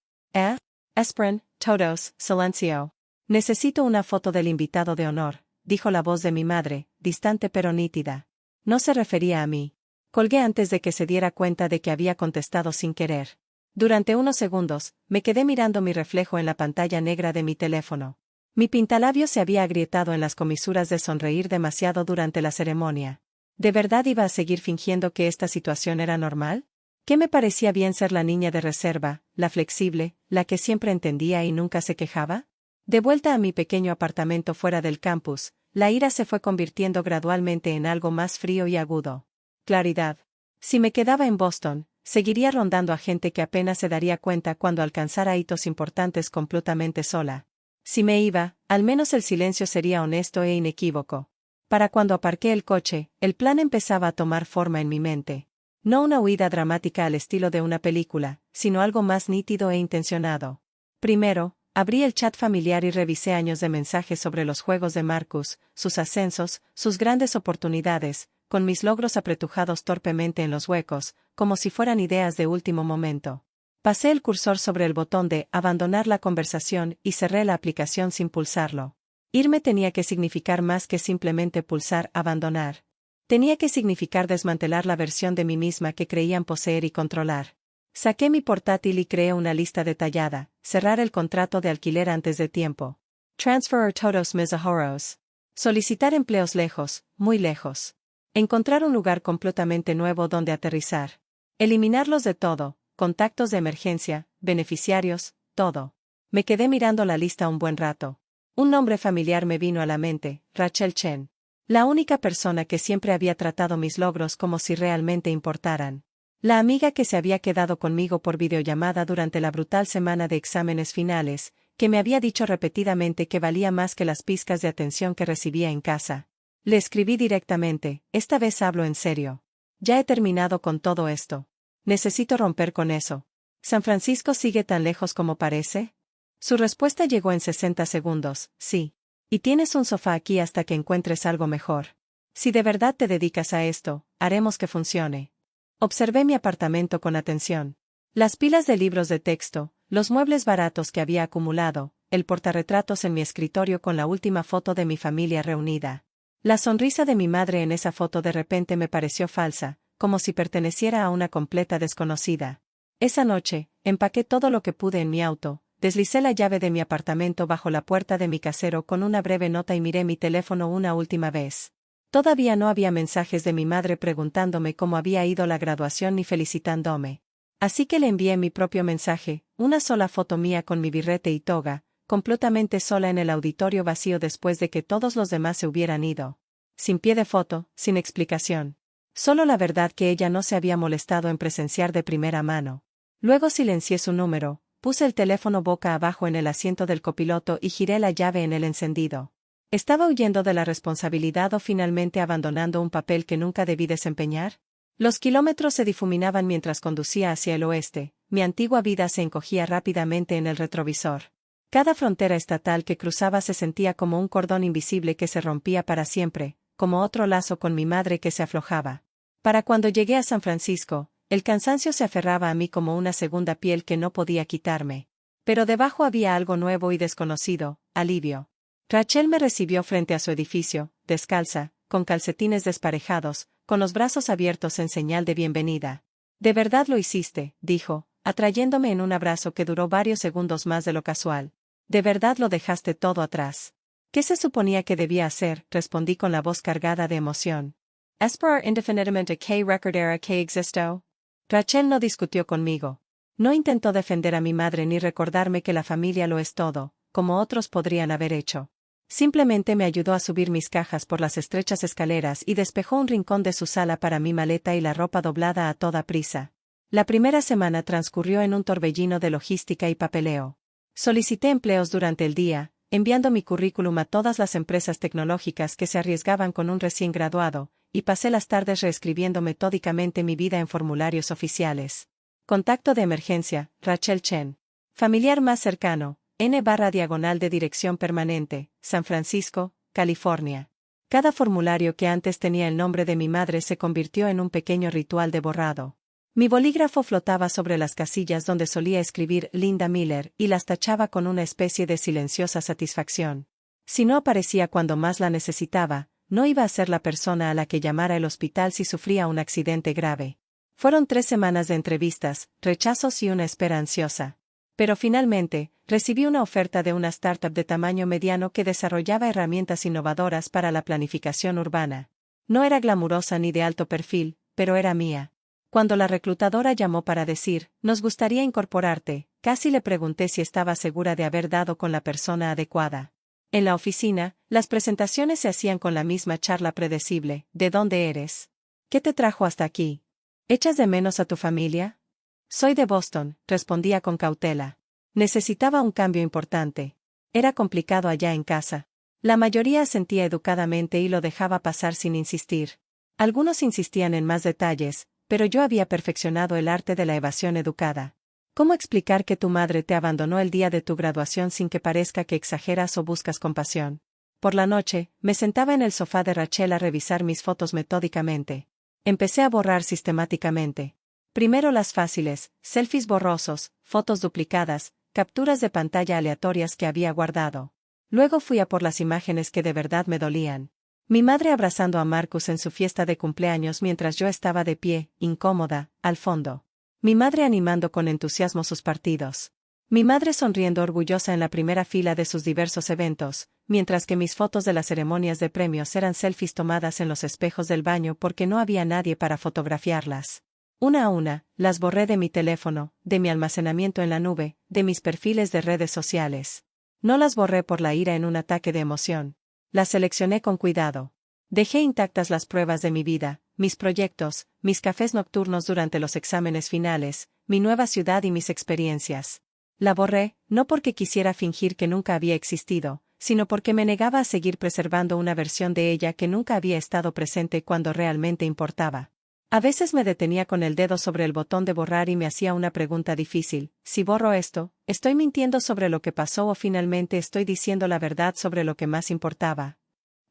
Esperen, todos, silencio. Necesito una foto del invitado de honor, dijo la voz de mi madre, distante pero nítida. No se refería a mí. Colgué antes de que se diera cuenta de que había contestado sin querer. Durante unos segundos, me quedé mirando mi reflejo en la pantalla negra de mi teléfono. Mi pintalabios se había agrietado en las comisuras de sonreír demasiado durante la ceremonia. ¿De verdad iba a seguir fingiendo que esta situación era normal? ¿Qué me parecía bien ser la niña de reserva, la flexible, la que siempre entendía y nunca se quejaba? De vuelta a mi pequeño apartamento fuera del campus, la ira se fue convirtiendo gradualmente en algo más frío y agudo. Claridad. Si me quedaba en Boston, seguiría rondando a gente que apenas se daría cuenta cuando alcanzara hitos importantes completamente sola. Si me iba, al menos el silencio sería honesto e inequívoco. Para cuando aparqué el coche, el plan empezaba a tomar forma en mi mente. No una huida dramática al estilo de una película, sino algo más nítido e intencionado. Primero, abrí el chat familiar y revisé años de mensajes sobre los juegos de Marcus, sus ascensos, sus grandes oportunidades, con mis logros apretujados torpemente en los huecos, como si fueran ideas de último momento. Pasé el cursor sobre el botón de «abandonar la conversación» y cerré la aplicación sin pulsarlo. Irme tenía que significar más que simplemente pulsar «abandonar». Tenía que significar desmantelar la versión de mí misma que creían poseer y controlar. Saqué mi portátil y creé una lista detallada: cerrar el contrato de alquiler antes de tiempo. Transferir todos mis ahorros. Solicitar empleos lejos, muy lejos. Encontrar un lugar completamente nuevo donde aterrizar. Eliminarlos de todo, contactos de emergencia, beneficiarios, todo. Me quedé mirando la lista un buen rato. Un nombre familiar me vino a la mente: Rachel Chen. La única persona que siempre había tratado mis logros como si realmente importaran. La amiga que se había quedado conmigo por videollamada durante la brutal semana de exámenes finales, que me había dicho repetidamente que valía más que las pizcas de atención que recibía en casa. Le escribí directamente: esta vez hablo en serio. Ya he terminado con todo esto. Necesito romper con eso. ¿San Francisco sigue tan lejos como parece? Su respuesta llegó en 60 segundos: sí. Y tienes un sofá aquí hasta que encuentres algo mejor. Si de verdad te dedicas a esto, haremos que funcione. Observé mi apartamento con atención. Las pilas de libros de texto, los muebles baratos que había acumulado, el portarretratos en mi escritorio con la última foto de mi familia reunida. La sonrisa de mi madre en esa foto de repente me pareció falsa, como si perteneciera a una completa desconocida. Esa noche, empaqué todo lo que pude en mi auto, deslicé la llave de mi apartamento bajo la puerta de mi casero con una breve nota y miré mi teléfono una última vez. Todavía no había mensajes de mi madre preguntándome cómo había ido la graduación ni felicitándome. Así que le envié mi propio mensaje, una sola foto mía con mi birrete y toga, completamente sola en el auditorio vacío después de que todos los demás se hubieran ido. Sin pie de foto, sin explicación. Solo la verdad que ella no se había molestado en presenciar de primera mano. Luego silencié su número, puse el teléfono boca abajo en el asiento del copiloto y giré la llave en el encendido. ¿Estaba huyendo de la responsabilidad o finalmente abandonando un papel que nunca debí desempeñar? Los kilómetros se difuminaban mientras conducía hacia el oeste, mi antigua vida se encogía rápidamente en el retrovisor. Cada frontera estatal que cruzaba se sentía como un cordón invisible que se rompía para siempre, como otro lazo con mi madre que se aflojaba. Para cuando llegué a San Francisco, el cansancio se aferraba a mí como una segunda piel que no podía quitarme. Pero debajo había algo nuevo y desconocido, alivio. Rachel me recibió frente a su edificio, descalza, con calcetines desparejados, con los brazos abiertos en señal de bienvenida. «De verdad lo hiciste», dijo, atrayéndome en un abrazo que duró varios segundos más de lo casual. «¿De verdad lo dejaste todo atrás?» «¿Qué se suponía que debía hacer?», respondí con la voz cargada de emoción. «Esperar indefinidamente que recordara que existo». Rachel no discutió conmigo. No intentó defender a mi madre ni recordarme que la familia lo es todo, como otros podrían haber hecho. Simplemente me ayudó a subir mis cajas por las estrechas escaleras y despejó un rincón de su sala para mi maleta y la ropa doblada a toda prisa. La primera semana transcurrió en un torbellino de logística y papeleo. Solicité empleos durante el día, enviando mi currículum a todas las empresas tecnológicas que se arriesgaban con un recién graduado, y pasé las tardes reescribiendo metódicamente mi vida en formularios oficiales. Contacto de emergencia, Rachel Chen. Familiar más cercano, N/diagonal de dirección permanente, San Francisco, California. Cada formulario que antes tenía el nombre de mi madre se convirtió en un pequeño ritual de borrado. Mi bolígrafo flotaba sobre las casillas donde solía escribir Linda Miller y las tachaba con una especie de silenciosa satisfacción. Si no aparecía cuando más la necesitaba, no iba a ser la persona a la que llamara el hospital si sufría un accidente grave. Fueron 3 semanas de entrevistas, rechazos y una espera ansiosa. Pero finalmente, recibí una oferta de una startup de tamaño mediano que desarrollaba herramientas innovadoras para la planificación urbana. No era glamurosa ni de alto perfil, pero era mía. Cuando la reclutadora llamó para decir, «Nos gustaría incorporarte», casi le pregunté si estaba segura de haber dado con la persona adecuada. En la oficina, las presentaciones se hacían con la misma charla predecible, «¿De dónde eres? ¿Qué te trajo hasta aquí? ¿Echas de menos a tu familia?» «Soy de Boston», respondía con cautela. Necesitaba un cambio importante. Era complicado allá en casa. La mayoría asentía educadamente y lo dejaba pasar sin insistir. Algunos insistían en más detalles, pero yo había perfeccionado el arte de la evasión educada. ¿Cómo explicar que tu madre te abandonó el día de tu graduación sin que parezca que exageras o buscas compasión? Por la noche, me sentaba en el sofá de Rachel a revisar mis fotos metódicamente. Empecé a borrar sistemáticamente. Primero las fáciles, selfies borrosos, fotos duplicadas, capturas de pantalla aleatorias que había guardado. Luego fui a por las imágenes que de verdad me dolían. Mi madre abrazando a Marcus en su fiesta de cumpleaños mientras yo estaba de pie, incómoda, al fondo. Mi madre animando con entusiasmo sus partidos. Mi madre sonriendo orgullosa en la primera fila de sus diversos eventos, mientras que mis fotos de las ceremonias de premios eran selfies tomadas en los espejos del baño porque no había nadie para fotografiarlas. Una a una, las borré de mi teléfono, de mi almacenamiento en la nube, de mis perfiles de redes sociales. No las borré por la ira en un ataque de emoción. Las seleccioné con cuidado. Dejé intactas las pruebas de mi vida, mis proyectos, mis cafés nocturnos durante los exámenes finales, mi nueva ciudad y mis experiencias. La borré, no porque quisiera fingir que nunca había existido, sino porque me negaba a seguir preservando una versión de ella que nunca había estado presente cuando realmente importaba. A veces me detenía con el dedo sobre el botón de borrar y me hacía una pregunta difícil: si borro esto, ¿estoy mintiendo sobre lo que pasó o finalmente estoy diciendo la verdad sobre lo que más importaba?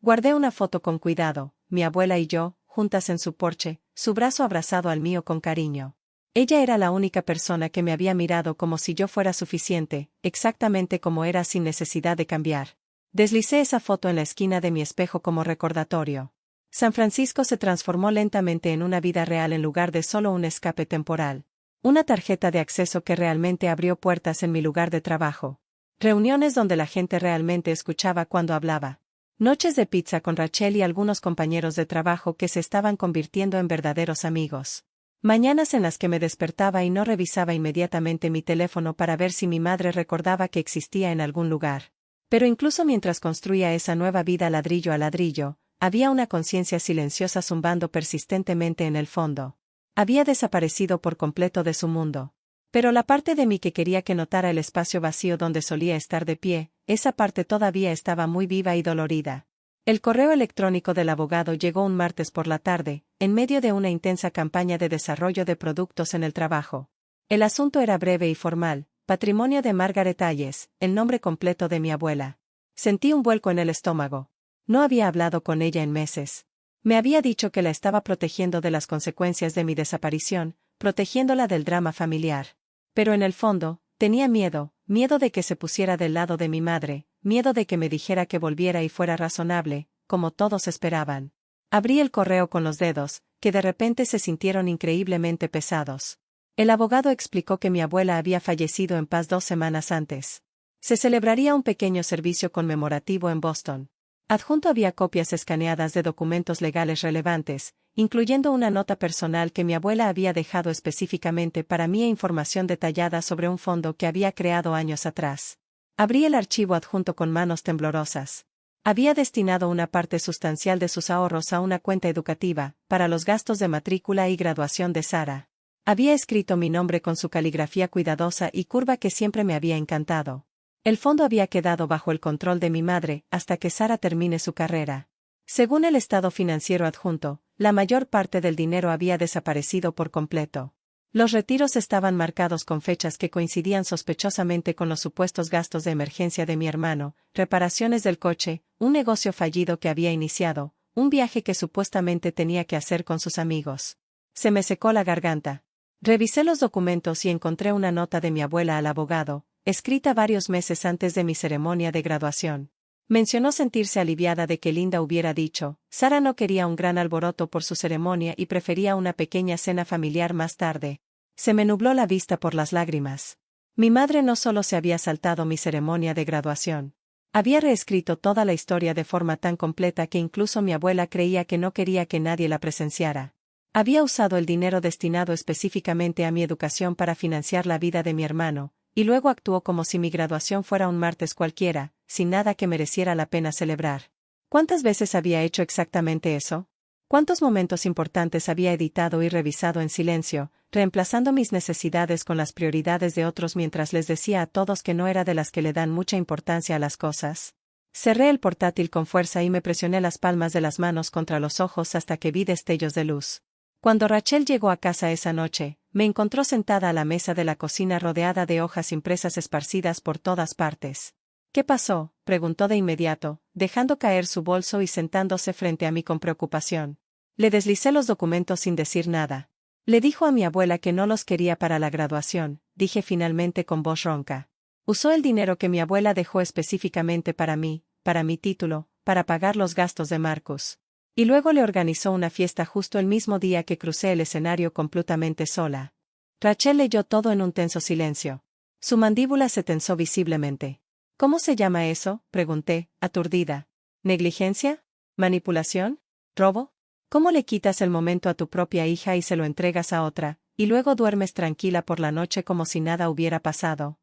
Guardé una foto con cuidado, mi abuela y yo, juntas en su porche, su brazo abrazado al mío con cariño. Ella era la única persona que me había mirado como si yo fuera suficiente, exactamente como era sin necesidad de cambiar. Deslicé esa foto en la esquina de mi espejo como recordatorio. San Francisco se transformó lentamente en una vida real en lugar de solo un escape temporal. Una tarjeta de acceso que realmente abrió puertas en mi lugar de trabajo. Reuniones donde la gente realmente escuchaba cuando hablaba. Noches de pizza con Rachel y algunos compañeros de trabajo que se estaban convirtiendo en verdaderos amigos. Mañanas en las que me despertaba y no revisaba inmediatamente mi teléfono para ver si mi madre recordaba que existía en algún lugar. Pero incluso mientras construía esa nueva vida ladrillo a ladrillo, había una conciencia silenciosa zumbando persistentemente en el fondo. Había desaparecido por completo de su mundo. Pero la parte de mí que quería que notara el espacio vacío donde solía estar de pie, esa parte todavía estaba muy viva y dolorida. El correo electrónico del abogado llegó un martes por la tarde, en medio de una intensa campaña de desarrollo de productos en el trabajo. El asunto era breve y formal: patrimonio de Margaret Hayes, el nombre completo de mi abuela. Sentí un vuelco en el estómago. No había hablado con ella en meses. Me había dicho que la estaba protegiendo de las consecuencias de mi desaparición, protegiéndola del drama familiar. Pero en el fondo, tenía miedo de que se pusiera del lado de mi madre, miedo de que me dijera que volviera y fuera razonable, como todos esperaban. Abrí el correo con los dedos, que de repente se sintieron increíblemente pesados. El abogado explicó que mi abuela había fallecido en paz 2 semanas antes. Se celebraría un pequeño servicio conmemorativo en Boston. Adjunto había copias escaneadas de documentos legales relevantes, incluyendo una nota personal que mi abuela había dejado específicamente para mí e información detallada sobre un fondo que había creado años atrás. Abrí el archivo adjunto con manos temblorosas. Había destinado una parte sustancial de sus ahorros a una cuenta educativa, para los gastos de matrícula y graduación de Sara. Había escrito mi nombre con su caligrafía cuidadosa y curva que siempre me había encantado. El fondo había quedado bajo el control de mi madre hasta que Sara termine su carrera. Según el estado financiero adjunto, la mayor parte del dinero había desaparecido por completo. Los retiros estaban marcados con fechas que coincidían sospechosamente con los supuestos gastos de emergencia de mi hermano, reparaciones del coche, un negocio fallido que había iniciado, un viaje que supuestamente tenía que hacer con sus amigos. Se me secó la garganta. Revisé los documentos y encontré una nota de mi abuela al abogado, escrita varios meses antes de mi ceremonia de graduación. Mencionó sentirse aliviada de que Linda hubiera dicho: Sara no quería un gran alboroto por su ceremonia y prefería una pequeña cena familiar más tarde. Se me nubló la vista por las lágrimas. Mi madre no solo se había saltado mi ceremonia de graduación. Había reescrito toda la historia de forma tan completa que incluso mi abuela creía que no quería que nadie la presenciara. Había usado el dinero destinado específicamente a mi educación para financiar la vida de mi hermano, y luego actuó como si mi graduación fuera un martes cualquiera, sin nada que mereciera la pena celebrar. ¿Cuántas veces había hecho exactamente eso? ¿Cuántos momentos importantes había editado y revisado en silencio, reemplazando mis necesidades con las prioridades de otros mientras les decía a todos que no era de las que le dan mucha importancia a las cosas? Cerré el portátil con fuerza y me presioné las palmas de las manos contra los ojos hasta que vi destellos de luz. Cuando Rachel llegó a casa esa noche, me encontró sentada a la mesa de la cocina rodeada de hojas impresas esparcidas por todas partes. ¿Qué pasó?, preguntó de inmediato, dejando caer su bolso y sentándose frente a mí con preocupación. Le deslicé los documentos sin decir nada. Le dijo a mi abuela que no los quería para la graduación, dije finalmente con voz ronca. Usó el dinero que mi abuela dejó específicamente para mí, para mi título, para pagar los gastos de Marcus. Y luego le organizó una fiesta justo el mismo día que crucé el escenario completamente sola. Rachel leyó todo en un tenso silencio. Su mandíbula se tensó visiblemente. ¿Cómo se llama eso?, pregunté, aturdida. ¿Negligencia? ¿Manipulación? ¿Robo? ¿Cómo le quitas el momento a tu propia hija y se lo entregas a otra, y luego duermes tranquila por la noche como si nada hubiera pasado?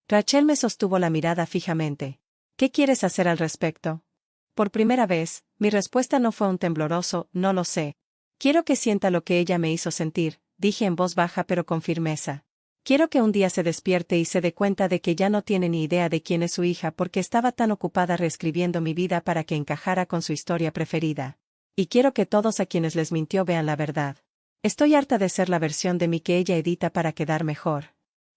Rachel me sostuvo la mirada fijamente. ¿Qué quieres hacer al respecto? Por primera vez, mi respuesta no fue un tembloroso: no lo sé. Quiero que sienta lo que ella me hizo sentir, dije en voz baja pero con firmeza. Quiero que un día se despierte y se dé cuenta de que ya no tiene ni idea de quién es su hija porque estaba tan ocupada reescribiendo mi vida para que encajara con su historia preferida. Y quiero que todos a quienes les mintió vean la verdad. Estoy harta de ser la versión de mí que ella edita para quedar mejor.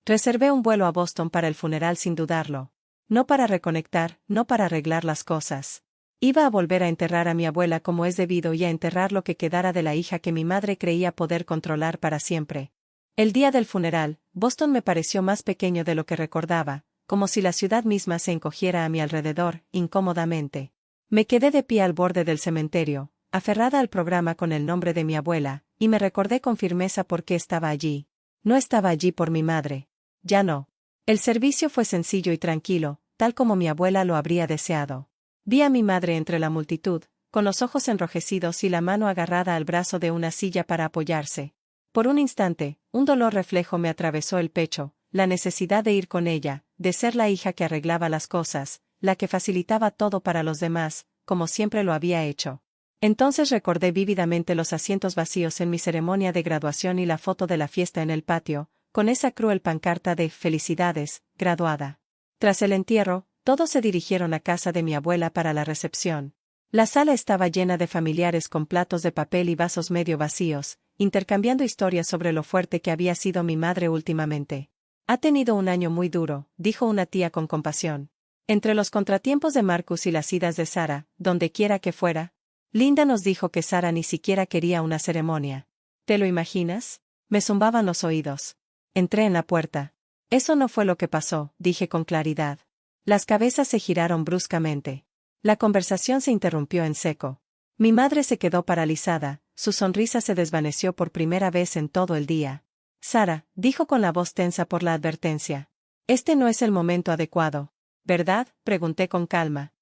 Reservé un vuelo a Boston para el funeral sin dudarlo. No para reconectar, no para arreglar las cosas. Iba a volver a enterrar a mi abuela como es debido y a enterrar lo que quedara de la hija que mi madre creía poder controlar para siempre. El día del funeral, Boston me pareció más pequeño de lo que recordaba, como si la ciudad misma se encogiera a mi alrededor, incómodamente. Me quedé de pie al borde del cementerio, aferrada al programa con el nombre de mi abuela, y me recordé con firmeza por qué estaba allí. No estaba allí por mi madre. Ya no. El servicio fue sencillo y tranquilo, tal como mi abuela lo habría deseado. Vi a mi madre entre la multitud, con los ojos enrojecidos y la mano agarrada al brazo de una silla para apoyarse. Por un instante, un dolor reflejo me atravesó el pecho, la necesidad de ir con ella, de ser la hija que arreglaba las cosas, la que facilitaba todo para los demás, como siempre lo había hecho. Entonces recordé vívidamente los asientos vacíos en mi ceremonia de graduación y la foto de la fiesta en el patio, con esa cruel pancarta de «Felicidades, graduada». Tras el entierro, todos se dirigieron a casa de mi abuela para la recepción. La sala estaba llena de familiares con platos de papel y vasos medio vacíos, intercambiando historias sobre lo fuerte que había sido mi madre últimamente. «Ha tenido un año muy duro», dijo una tía con compasión. Entre los contratiempos de Marcus y las idas de Sara, donde quiera que fuera, Linda nos dijo que Sara ni siquiera quería una ceremonia. ¿Te lo imaginas? Me zumbaban los oídos. Entré en la puerta. Eso no fue lo que pasó, dije con claridad. Las cabezas se giraron bruscamente. La conversación se interrumpió en seco. Mi madre se quedó paralizada, su sonrisa se desvaneció por primera vez en todo el día. Sara, dijo con la voz tensa por la advertencia. Este no es el momento adecuado. ¿Verdad?, pregunté con calma.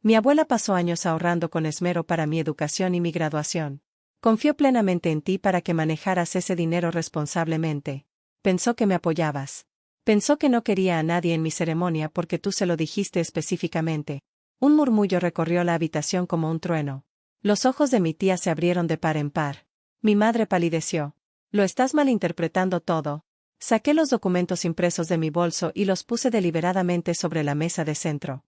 Mi abuela pasó años ahorrando con esmero para mi educación y mi graduación. Confió plenamente en ti para que manejaras ese dinero responsablemente. Pensó que me apoyabas. Pensó que no quería a nadie en mi ceremonia porque tú se lo dijiste específicamente. Un murmullo recorrió la habitación como un trueno. Los ojos de mi tía se abrieron de par en par. Mi madre palideció. Lo estás malinterpretando todo. Saqué los documentos impresos de mi bolso y los puse deliberadamente sobre la mesa de centro.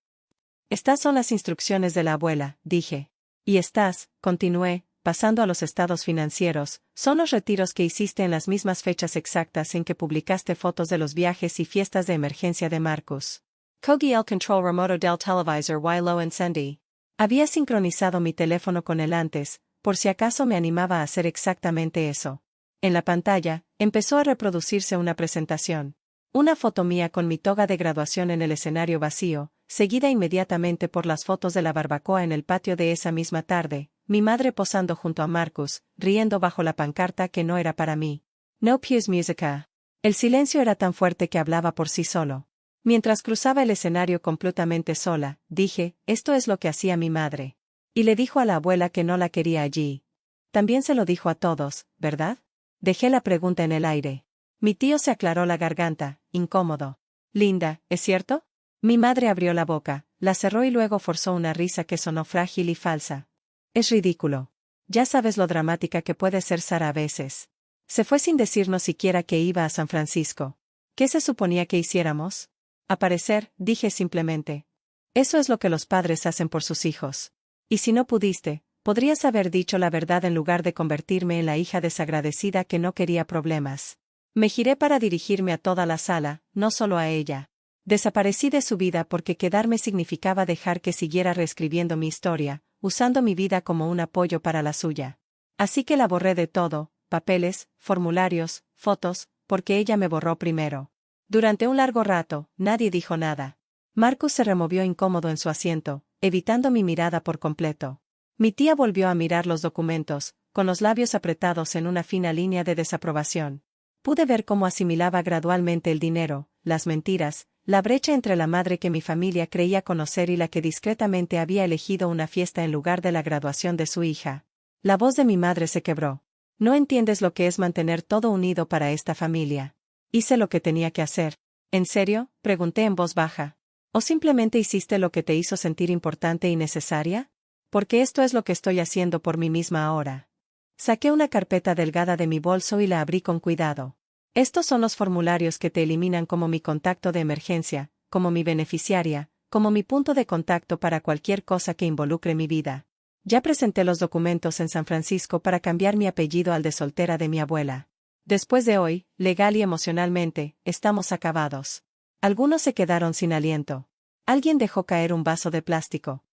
Estas son las instrucciones de la abuela, dije. Y estas, continué, pasando a los estados financieros, son los retiros que hiciste en las mismas fechas exactas en que publicaste fotos de los viajes y fiestas de emergencia de Marcus. Cogí el control remoto del televisor y lo encendí. Había sincronizado mi teléfono con el antes, por si acaso me animaba a hacer exactamente eso. En la pantalla, empezó a reproducirse una presentación. Una foto mía con mi toga de graduación en el escenario vacío, seguida inmediatamente por las fotos de la barbacoa en el patio de esa misma tarde, mi madre posando junto a Marcus, riendo bajo la pancarta que no era para mí. No pius musica. El silencio era tan fuerte que hablaba por sí solo. Mientras cruzaba el escenario completamente sola, dije, esto es lo que hacía mi madre. Y le dijo a la abuela que no la quería allí. También se lo dijo a todos, ¿verdad? Dejé la pregunta en el aire. Mi tío se aclaró la garganta, incómodo. Linda, ¿es cierto? Mi madre abrió la boca, la cerró y luego forzó una risa que sonó frágil y falsa. Es ridículo. Ya sabes lo dramática que puede ser Sara a veces. Se fue sin decirnos siquiera que iba a San Francisco. ¿Qué se suponía que hiciéramos? Aparecer, dije simplemente. Eso es lo que los padres hacen por sus hijos. Y si no pudiste, podrías haber dicho la verdad en lugar de convertirme en la hija desagradecida que no quería problemas. Me giré para dirigirme a toda la sala, no solo a ella. Desaparecí de su vida porque quedarme significaba dejar que siguiera reescribiendo mi historia, usando mi vida como un apoyo para la suya. Así que la borré de todo, papeles, formularios, fotos, porque ella me borró primero. Durante un largo rato, nadie dijo nada. Marcus se removió incómodo en su asiento, evitando mi mirada por completo. Mi tía volvió a mirar los documentos, con los labios apretados en una fina línea de desaprobación. Pude ver cómo asimilaba gradualmente el dinero, las mentiras, la brecha entre la madre que mi familia creía conocer y la que discretamente había elegido una fiesta en lugar de la graduación de su hija. La voz de mi madre se quebró. No entiendes lo que es mantener todo unido para esta familia. Hice lo que tenía que hacer. ¿En serio?, pregunté en voz baja. ¿O simplemente hiciste lo que te hizo sentir importante y necesaria? Porque esto es lo que estoy haciendo por mí misma ahora. Saqué una carpeta delgada de mi bolso y la abrí con cuidado. Estos son los formularios que te eliminan como mi contacto de emergencia, como mi beneficiaria, como mi punto de contacto para cualquier cosa que involucre mi vida. Ya presenté los documentos en San Francisco para cambiar mi apellido al de soltera de mi abuela. Después de hoy, legal y emocionalmente, estamos acabados. Algunos se quedaron sin aliento. Alguien dejó caer un vaso de plástico.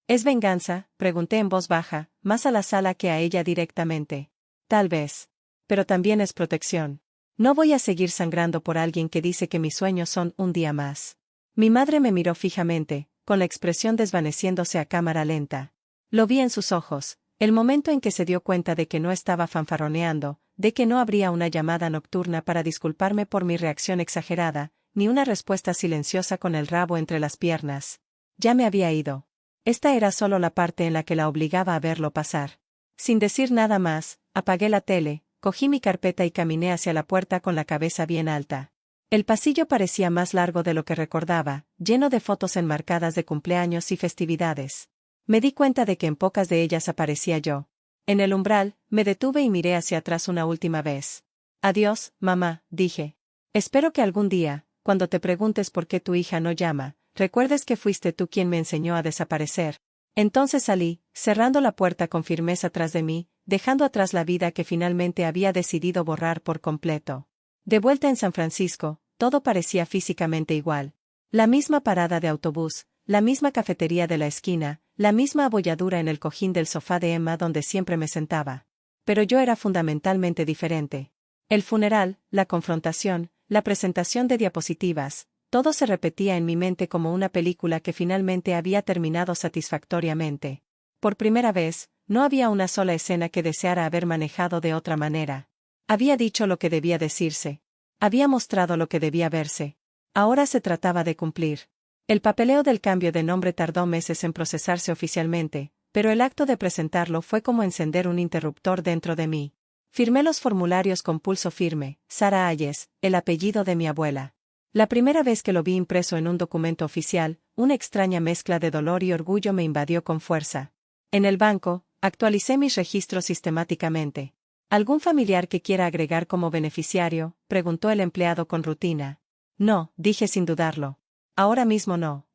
¿Es venganza?, pregunté en voz baja, más a la sala que a ella directamente. Tal vez. Pero también es protección. No voy a seguir sangrando por alguien que dice que mis sueños son un día más. Mi madre me miró fijamente, con la expresión desvaneciéndose a cámara lenta. Lo vi en sus ojos, el momento en que se dio cuenta de que no estaba fanfarroneando, de que no habría una llamada nocturna para disculparme por mi reacción exagerada, ni una respuesta silenciosa con el rabo entre las piernas. Ya me había ido. Esta era solo la parte en la que la obligaba a verlo pasar. Sin decir nada más, apagué la tele, cogí mi carpeta y caminé hacia la puerta con la cabeza bien alta. El pasillo parecía más largo de lo que recordaba, lleno de fotos enmarcadas de cumpleaños y festividades. Me di cuenta de que en pocas de ellas aparecía yo. En el umbral, me detuve y miré hacia atrás una última vez. Adiós, mamá, dije. Espero que algún día, cuando te preguntes por qué tu hija no llama, recuerdes que fuiste tú quien me enseñó a desaparecer. Entonces salí, cerrando la puerta con firmeza tras de mí, dejando atrás la vida que finalmente había decidido borrar por completo. De vuelta en San Francisco, todo parecía físicamente igual. La misma parada de autobús, la misma cafetería de la esquina, la misma abolladura en el cojín del sofá de Emma donde siempre me sentaba. Pero yo era fundamentalmente diferente. El funeral, la confrontación, la presentación de diapositivas, todo se repetía en mi mente como una película que finalmente había terminado satisfactoriamente. Por primera vez, no había una sola escena que deseara haber manejado de otra manera. Había dicho lo que debía decirse. Había mostrado lo que debía verse. Ahora se trataba de cumplir. El papeleo del cambio de nombre tardó meses en procesarse oficialmente, pero el acto de presentarlo fue como encender un interruptor dentro de mí. Firmé los formularios con pulso firme, Sara Hayes, el apellido de mi abuela. La primera vez que lo vi impreso en un documento oficial, una extraña mezcla de dolor y orgullo me invadió con fuerza. En el banco, actualicé mis registros sistemáticamente. ¿Algún familiar que quiera agregar como beneficiario?, preguntó el empleado con rutina. No, dije sin dudarlo. Ahora mismo no.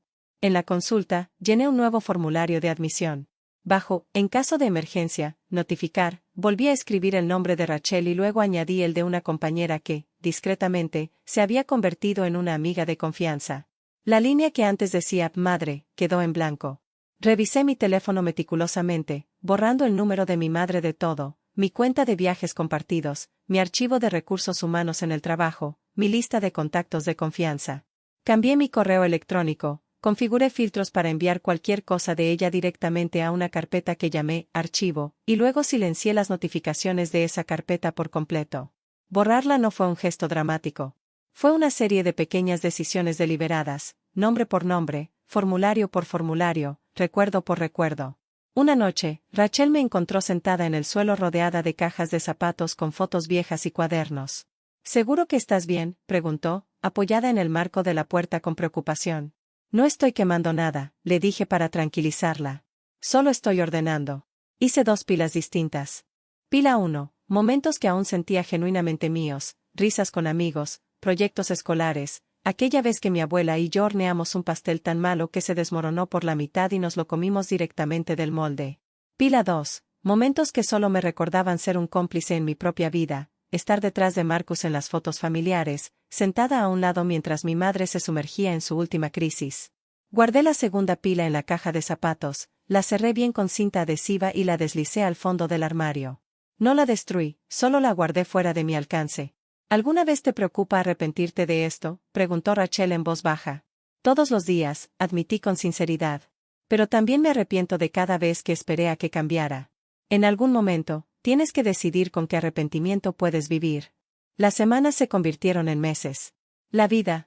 En la consulta, llené un nuevo formulario de admisión. Bajo, en caso de emergencia, notificar, volví a escribir el nombre de Rachel y luego añadí el de una compañera que, discretamente, se había convertido en una amiga de confianza. La línea que antes decía madre, quedó en blanco. Revisé mi teléfono meticulosamente, borrando el número de mi madre de todo, mi cuenta de viajes compartidos, mi archivo de recursos humanos en el trabajo, mi lista de contactos de confianza. Cambié mi correo electrónico, configuré filtros para enviar cualquier cosa de ella directamente a una carpeta que llamé archivo, y luego silencié las notificaciones de esa carpeta por completo. Borrarla no fue un gesto dramático. Fue una serie de pequeñas decisiones deliberadas, nombre por nombre, formulario por formulario, recuerdo por recuerdo. Una noche, Rachel me encontró sentada en el suelo rodeada de cajas de zapatos con fotos viejas y cuadernos. ¿Seguro que estás bien?, preguntó, apoyada en el marco de la puerta con preocupación. No estoy quemando nada, le dije para tranquilizarla. Solo estoy ordenando. Hice 2 pilas distintas. Pila 1, momentos que aún sentía genuinamente míos, risas con amigos, proyectos escolares, aquella vez que mi abuela y yo horneamos un pastel tan malo que se desmoronó por la mitad y nos lo comimos directamente del molde. Pila 2, momentos que solo me recordaban ser un cómplice en mi propia vida, estar detrás de Marcus en las fotos familiares, sentada a un lado mientras mi madre se sumergía en su última crisis. Guardé la segunda pila en la caja de zapatos, la cerré bien con cinta adhesiva y la deslicé al fondo del armario. No la destruí, solo la guardé fuera de mi alcance. ¿Alguna vez te preocupa arrepentirte de esto?, preguntó Rachel en voz baja. Todos los días, admití con sinceridad. Pero también me arrepiento de cada vez que esperé a que cambiara. En algún momento, tienes que decidir con qué arrepentimiento puedes vivir. Las semanas se convirtieron en meses. La vida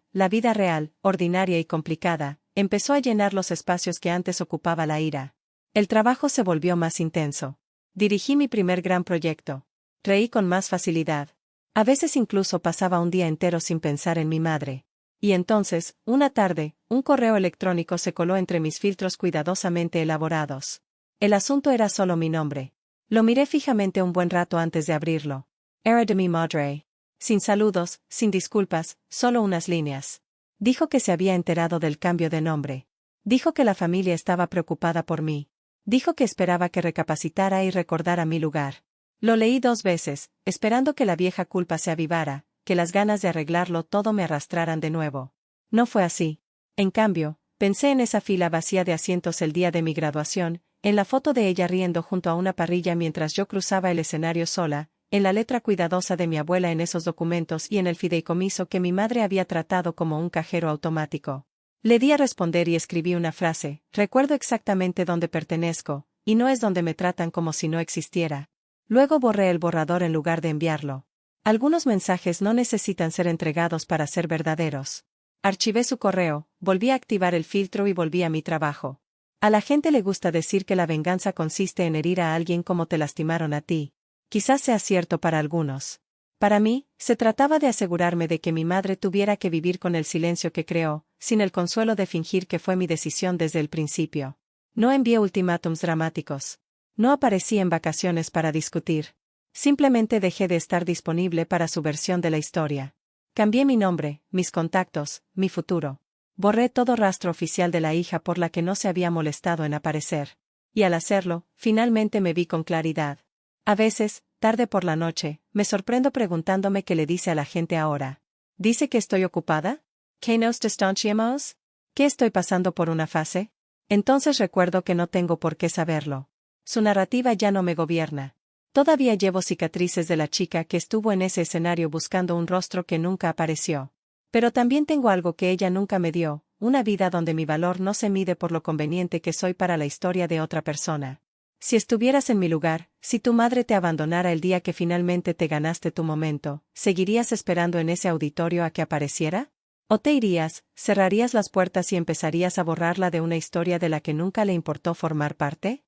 real, ordinaria y complicada, empezó a llenar los espacios que antes ocupaba la ira. El trabajo se volvió más intenso. Dirigí mi primer gran proyecto. Reí con más facilidad. A veces incluso pasaba un día entero sin pensar en mi madre. Y entonces, una tarde, un correo electrónico se coló entre mis filtros cuidadosamente elaborados. El asunto era solo mi nombre. Lo miré fijamente un buen rato antes de abrirlo. Era de mi madre. Sin saludos, sin disculpas, solo unas líneas. Dijo que se había enterado del cambio de nombre. Dijo que la familia estaba preocupada por mí. Dijo que esperaba que recapacitara y recordara mi lugar. Lo leí 2 veces, esperando que la vieja culpa se avivara, que las ganas de arreglarlo todo me arrastraran de nuevo. No fue así. En cambio, pensé en esa fila vacía de asientos el día de mi graduación, en la foto de ella riendo junto a una parrilla mientras yo cruzaba el escenario sola, en la letra cuidadosa de mi abuela en esos documentos y en el fideicomiso que mi madre había tratado como un cajero automático. Le di a responder y escribí una frase: recuerdo exactamente dónde pertenezco, y no es donde me tratan como si no existiera. Luego borré el borrador en lugar de enviarlo. Algunos mensajes no necesitan ser entregados para ser verdaderos. Archivé su correo, volví a activar el filtro y volví a mi trabajo. A la gente le gusta decir que la venganza consiste en herir a alguien como te lastimaron a ti. Quizás sea cierto para algunos. Para mí, se trataba de asegurarme de que mi madre tuviera que vivir con el silencio que creó, sin el consuelo de fingir que fue mi decisión desde el principio. No envié ultimátums dramáticos. No aparecí en vacaciones para discutir. Simplemente dejé de estar disponible para su versión de la historia. Cambié mi nombre, mis contactos, mi futuro. Borré todo rastro oficial de la hija por la que no se había molestado en aparecer. Y al hacerlo, finalmente me vi con claridad. A veces, tarde por la noche, me sorprendo preguntándome qué le dice a la gente ahora. ¿Dice que estoy ocupada? ¿Que nos distanciamos? ¿Que estoy pasando por una fase? Entonces recuerdo que no tengo por qué saberlo. Su narrativa ya no me gobierna. Todavía llevo cicatrices de la chica que estuvo en ese escenario buscando un rostro que nunca apareció. Pero también tengo algo que ella nunca me dio, una vida donde mi valor no se mide por lo conveniente que soy para la historia de otra persona. Si estuvieras en mi lugar, si tu madre te abandonara el día que finalmente te ganaste tu momento, ¿seguirías esperando en ese auditorio a que apareciera? ¿O te irías, cerrarías las puertas y empezarías a borrarla de una historia de la que nunca le importó formar parte?